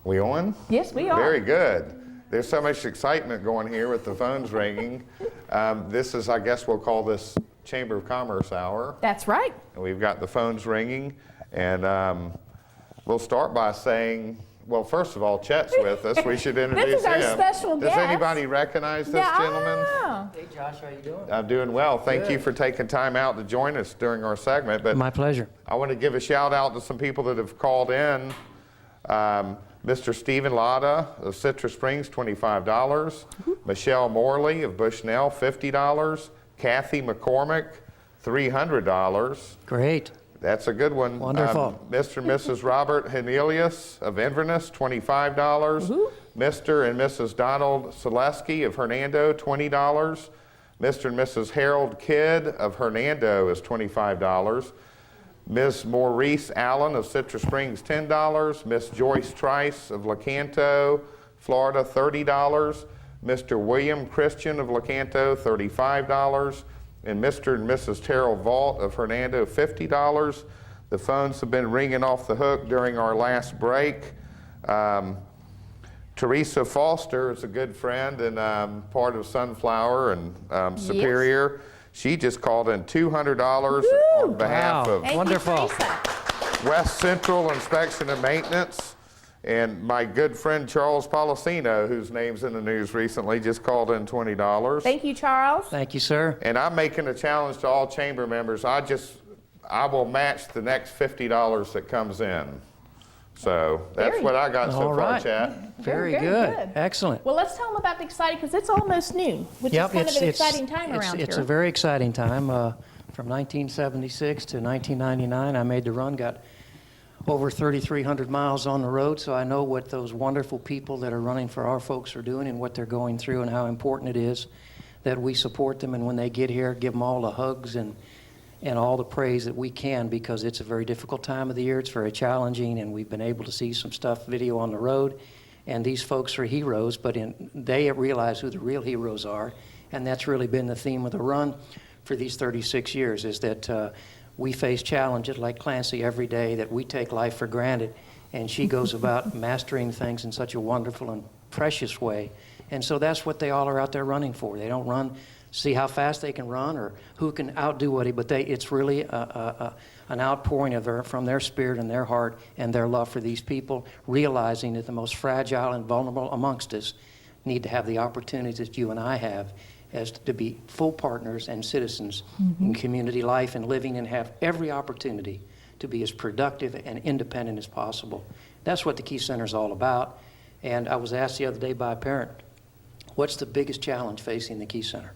We on? Yes, we are. Very good. There's so much excitement going here with the phones ringing. This is, I guess we'll call this Chamber of Commerce hour. That's right. And we've got the phones ringing. And we'll start by saying, well, first of all, Chet's with us. We should introduce him. This is our special guest. Does anybody recognize this gentleman? Hey, Josh, how you doing? I'm doing well. Thank you for taking time out to join us during our segment. But My pleasure. I want to give a shout out to some people that have called in. Mr. Stephen Latta of Citrus Springs, $25. Michelle Morley of Bushnell, $50. Kathy McCormick, $300. Great. That's a good one. Wonderful. Mr. and Mrs. Robert Hernelius of Inverness, $25. Mr. and Mrs. Donald Selesky of Hernando, $20. Mr. and Mrs. Harold Kidd of Hernando is $25. Ms. Maurice Allen of Citrus Springs, $10. Ms. Joyce Trice of Lecanto, Florida, $30. Mr. William Christian of Lecanto, $35. And Mr. and Mrs. Terrell Vault of Hernando, $50. The phones have been ringing off the hook during our last break. Teresa Foster is a good friend and part of Sunflower and Superior. Yes. She just called in $200 on behalf of Wonderful. West Central Inspection and Maintenance. And my good friend Charles Policino, whose name's in the news recently, just called in $20. Thank you, Charles. Thank you, sir. And I'm making a challenge to all chamber members. I will match the next $50 that comes in. So that's what I got so far, Chat. Very good. Excellent. Well, let's tell them about the exciting, because it's almost noon, which is kind of an exciting time around here. It's a very exciting time. From 1976 to 1999, I made the run, got over 3,300 miles on the road, so I know what those wonderful people that are running for our folks are doing and what they're going through and how important it is that we support them, and when they get here, give them all the hugs and all the praise that we can, because it's a very difficult time of the year. It's very challenging, and we've been able to see some stuff, video on the road, and these folks are heroes, but they realize who the real heroes are, and that's really been the theme of the run for these 36 years, is that we face challenges like Clancy every day, that we take life for granted, and she goes about mastering things in such a wonderful and precious way. And so that's what they all are out there running for. They don't run see how fast they can run or who can outdo what but it's really an outpouring from their spirit and their heart and their love for these people, realizing that the most fragile and vulnerable amongst us need to have the opportunities that you and I have as to be full partners and citizens in community life and living, and have every opportunity to be as productive and independent as possible. That's what the Key Center is all about. And I was asked the other day by a parent, what's the biggest challenge facing the Key Center?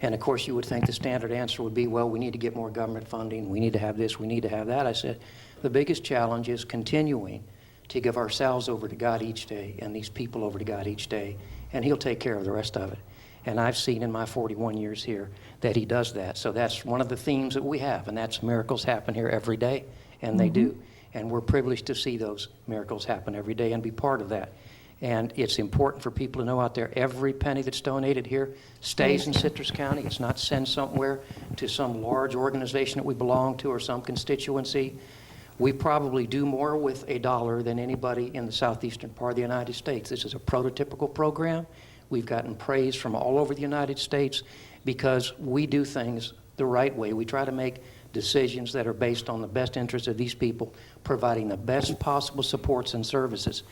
And of course you would think the standard answer would be, well, we need to get more government funding, we need to have this, we need to have that. I said, the biggest challenge is continuing to give ourselves over to God each day and these people over to God each day, and He'll take care of the rest of it. And I've seen in my 41 years here that He does that. So that's one of the themes that we have, and that's miracles happen here every day, and they do. And we're privileged to see those miracles happen every day and be part of that. And it's important for people to know out there, every penny that's donated here stays in Citrus County. It's not sent somewhere to some large organization that we belong to or some constituency. We probably do more with $1 than anybody in the southeastern part of the United States. This is a prototypical program. We've gotten praise from all over the United States because we do things the right way. We try to make decisions that are based on the best interests of these people, providing the best possible supports and services.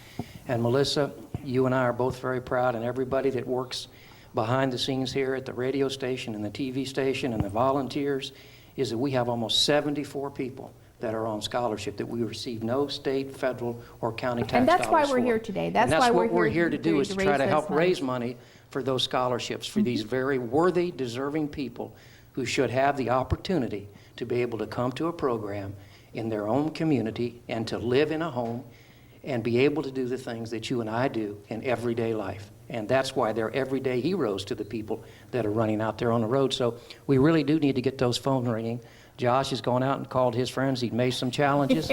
And Melissa, you and I are both very proud, and everybody that works behind the scenes here at the radio station and the TV station and the volunteers, is that we have almost 74 people that are on scholarship that we receive no state, federal, or county tax dollars for. And that's why we're here today. That's why what we're here to do, is to try to help raise money for those scholarships for these very worthy, deserving people who should have the opportunity to be able to come to a program in their own community and to live in a home and be able to do the things that you and I do in everyday life. And that's why they're everyday heroes to the people that are running out there on the road. So we really do need to get those phones ringing. Josh has gone out and called his friends. He'd made some challenges.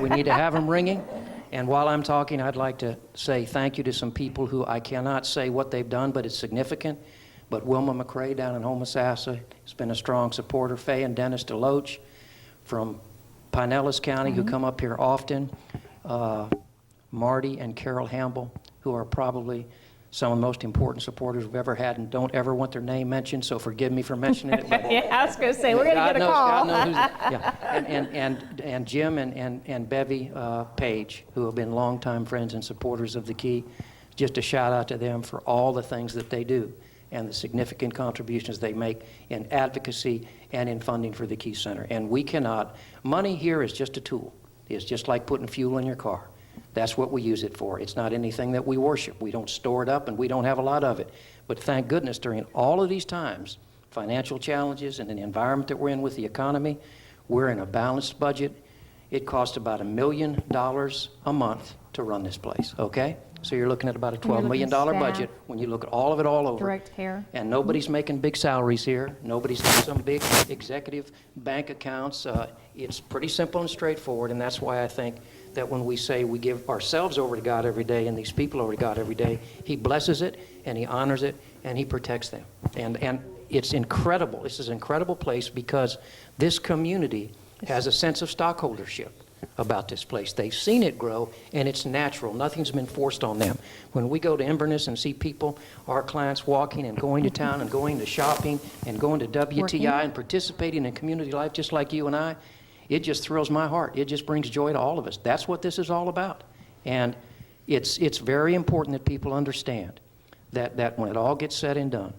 We need to have them ringing. And while I'm talking, I'd like to say thank you to some people who I cannot say what they've done, but it's significant. But Wilma McRae down in Homosassa has been a strong supporter. Faye and Dennis DeLoach from Pinellas County, who come up here often. Marty and Carol Hamble, who are probably some of the most important supporters we've ever had, and don't ever want their name mentioned, so forgive me for mentioning it. But Yeah, I was going to say, we're going to get a call. God knows who's, yeah. And Jim and Bevy Page, who have been longtime friends and supporters of the Key. Just a shout out to them for all the things that they do and the significant contributions they make in advocacy and in funding for the Key Center. And we cannot, money here is just a tool. It's just like putting fuel in your car. That's what we use it for. It's not anything that we worship. We don't store it up, and we don't have a lot of it. But thank goodness during all of these times, financial challenges and the environment that we're in with the economy, we're in a balanced budget. It costs about $1 million a month to run this place, okay? So you're looking at about a $12 million budget when you look at all of it all over. Direct care. And nobody's making big salaries here. Nobody's got some big executive bank accounts. It's pretty simple and straightforward, and that's why I think that when we say we give ourselves over to God every day and these people over to God every day, He blesses it, and He honors it, and He protects them. And it's incredible. This is an incredible place because this community has a sense of stockholdership about this place. They've seen it grow, and it's natural. Nothing's been forced on them. When we go to Inverness and see people, our clients walking and going to town and going to shopping and going to WTI and participating in community life just like you and I, it just thrills my heart. It just brings joy to all of us. That's what this is all about. And it's very important that people understand that when it all gets said and done,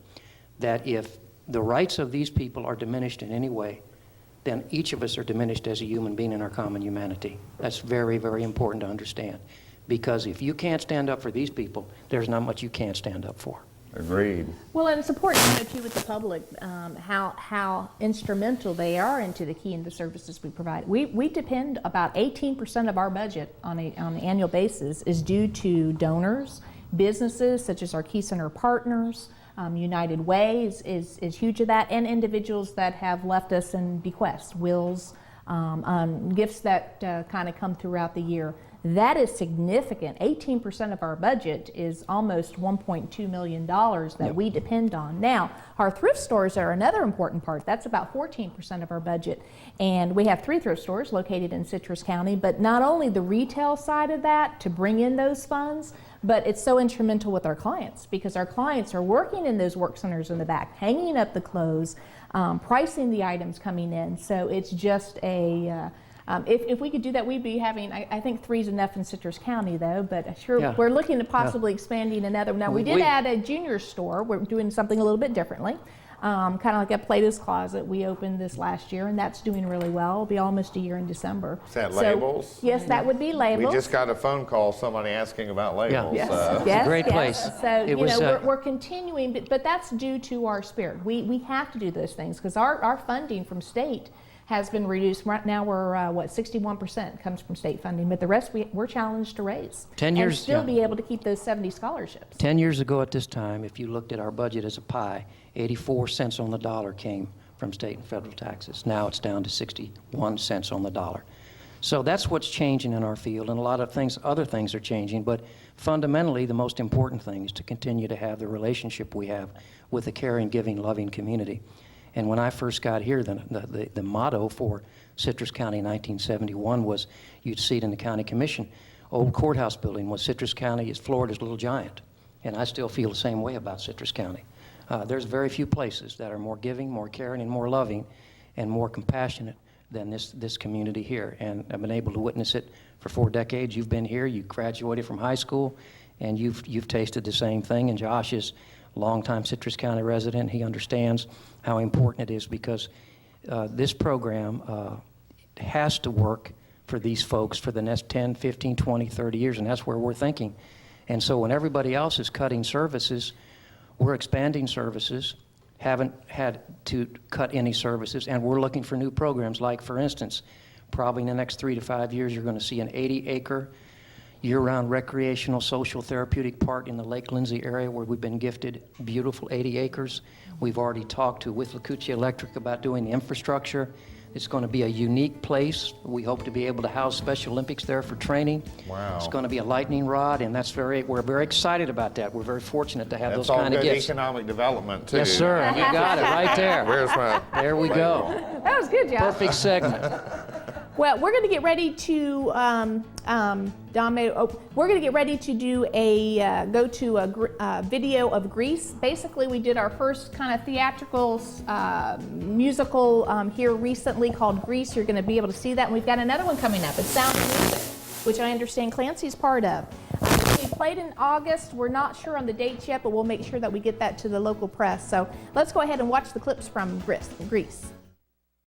that if the rights of these people are diminished in any way, then each of us are diminished as a human being in our common humanity. That's very, very important to understand. Because if you can't stand up for these people, there's not much you can't stand up for. Agreed. Well, and it's important to know, too, with the public, how instrumental they are into the Key and the services we provide. We depend, about 18% of our budget on the annual basis is due to donors, businesses such as our Key Center partners. United Way is huge of that, and individuals that have left us in bequests, wills, gifts that kind of come throughout the year. That is significant. 18% of our budget is almost $1.2 million that we depend on. Now, our thrift stores are another important part. That's about 14% of our budget. And we have 3 thrift stores located in Citrus County, but not only the retail side of that to bring in those funds, but it's so instrumental with our clients because our clients are working in those work centers in the back, hanging up the clothes, pricing the items coming in. So it's just a, if we could do that, we'd be having, I think 3 is enough in Citrus County though, but sure, we're looking at possibly expanding another. Now we did add a junior store. We're doing something a little bit differently. Kind of like a Plato's Closet we opened this last year, and that's doing really well. It'll be almost a year in December. Is that labels? Yes, that would be labels. We just got a phone call, somebody asking about labels. Yes, It's a great place. So, we're continuing, but that's due to our spirit. We have to do those things because our funding from state has been reduced. Right now we're, 61% comes from state funding, but the rest we're challenged to raise. 10 years, and still be able to keep those 70 scholarships. 10 years ago at this time, if you looked at our budget as a pie, 84 cents on the dollar came from state and federal taxes. Now it's down to 61 cents on the dollar. So that's what's changing in our field, and a lot of things, other things are changing, but fundamentally the most important thing is to continue to have the relationship we have with a caring, giving, loving community. And when I first got here, the motto for Citrus County in 1971 was, you'd see it in the county commission, old courthouse building was Citrus County is Florida's little giant. And I still feel the same way about Citrus County. There's very few places that are more giving, more caring, and more loving, and more compassionate than this community here. And I've been able to witness it for 4 decades. You've been here, you graduated from high school, and you've tasted the same thing. And Josh is a longtime Citrus County resident. He understands how important it is because this program has to work for these folks for the next 10, 15, 20, 30 years, and that's where we're thinking. And so when everybody else is cutting services, we're expanding services, haven't had to cut any services, and we're looking for new programs. Like, for instance, probably in the next 3 to 5 years, you're going to see an 80-acre year-round recreational, social, therapeutic park in the Lake Lindsay area where we've been gifted beautiful 80 acres. We've already talked to Withlacoochee Electric about doing the infrastructure. It's going to be a unique place. We hope to be able to house Special Olympics there for training. Wow. It's going to be a lightning rod, and we're very excited about that. We're very fortunate to have those kind of gifts. That's all good economic development, too. Yes, sir. You got it right there. Where's my There we go. That was good, Josh. Perfect segment. Well, we're going to get ready to, we're going to get ready to do go to a video of Grease. Basically, we did our first kind of theatrical musical here recently called Grease. You're going to be able to see that. And we've got another one coming up. It's Sound of Music, which I understand Clancy's part of. We played in August. We're not sure on the dates yet, but we'll make sure that we get that to the local press. So let's go ahead and watch the clips from Grease.